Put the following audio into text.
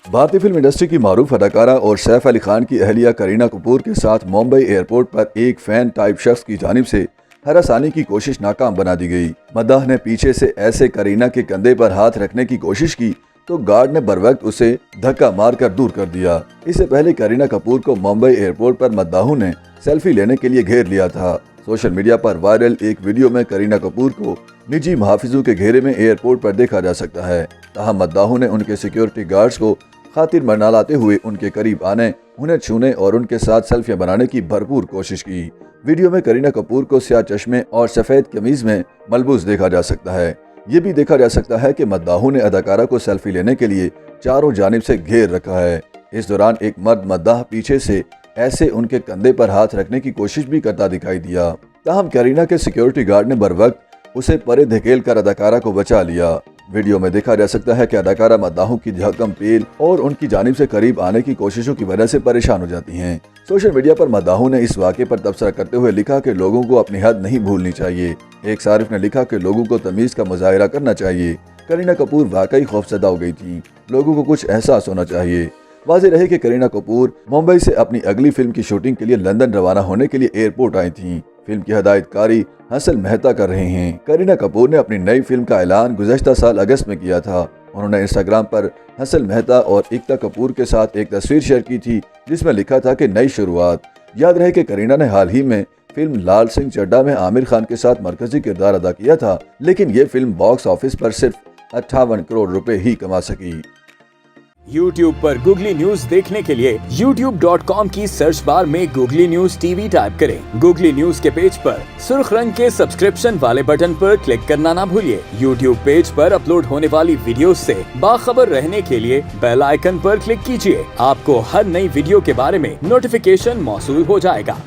भारतीय film industry की मारूफ अदाकारा और सैफ अली खान की अहलिया करीना कपूर के साथ मुंबई एयरपोर्ट पर एक फैन टाइप शख्स की जानिब से हरासानी की कोशिश नाकाम बना दी गई। मद्दाह ने पीछे से ऐसे करीना के कंधे पर हाथ रखने की कोशिश की तो गार्ड ने बरवक्त उसे धक्का मारकर दूर कर दिया। इससे पहले करीना कपूर को मुंबई एयरपोर्ट पर मद्दाहों ने सेल्फी लेने के लिए घेर लिया था। सोशल मीडिया पर वायरल एक वीडियो में करीना कपूर को निजी मुहाफिजों के घेरे में एयरपोर्ट पर देखा जा सकता है। ताहम मद्दाहों ने उनके सिक्योरिटी गार्ड्स को खातिर मनालाते हुए उनके करीब आने, उन्हें छूने और उनके साथ सेल्फियां बनाने की भरपूर कोशिश की। वीडियो में करीना कपूर को स्याह चश्मे और सफेद कमीज में मलबूस देखा जा सकता है। ये भी देखा जा सकता है कि मद्दाहों ने अदाकारा को सेल्फी लेने के लिए चारों जानिब से घेर रखा है। इस दौरान एक मर्द मद्दाह पीछे से ऐसे उनके कंधे पर हाथ रखने की कोशिश भी करता दिखाई दिया। ताहम करीना के सिक्योरिटी गार्ड ने बरवक्त उसे परे धकेल कर अदाकारा को बचा लिया। वीडियो में देखा जा सकता है कि अदाकारा मद्दाहों की झकम पेल और उनकी जानिब से करीब आने की कोशिशों की वजह से परेशान हो जाती हैं। सोशल मीडिया पर मद्दाहों ने इस वाक़े पर तबसरा करते हुए लिखा कि लोगों को अपनी हद नहीं भूलनी चाहिए। एक सारिफ ने लिखा कि लोगों को तमीज़ का मुजाहिरा करना चाहिए। करीना कपूर वाकई खौफजदा हो गई थी, लोगों को कुछ एहसास होना चाहिए। वाज़ेह रहे कि करीना कपूर मुंबई से अपनी अगली फिल्म की शूटिंग के लिए लंदन रवाना होने के लिए एयरपोर्ट आई थीं। फिल्म की हदायतकारी हसन मेहता कर रहे हैं। करीना कपूर ने अपनी नई फिल्म का ऐलान गुज़श्ता साल अगस्त में किया था। उन्होंने इंस्टाग्राम पर हसन मेहता और एकता कपूर के साथ एक तस्वीर शेयर की थी जिसमें लिखा था कि नई शुरुआत। याद रहे कि करीना ने हाल ही में फिल्म लाल सिंह चड्ढा में आमिर खान के साथ मरकजी किरदार अदा किया था, लेकिन ये फिल्म बॉक्स ऑफिस पर सिर्फ 58 करोड़ रुपए ही कमा सकी। YouTube पर गूगली न्यूज देखने के लिए youtube.com की सर्च बार में गूगली न्यूज टीवी टाइप करें। गूगली न्यूज के पेज पर सुर्ख रंग के सब्सक्रिप्शन वाले बटन पर क्लिक करना ना भूलिए। YouTube पेज पर अपलोड होने वाली वीडियोस से बाखबर रहने के लिए बेल आइकन पर क्लिक कीजिए। आपको हर नई वीडियो के बारे में नोटिफिकेशन मौसूल हो जाएगा।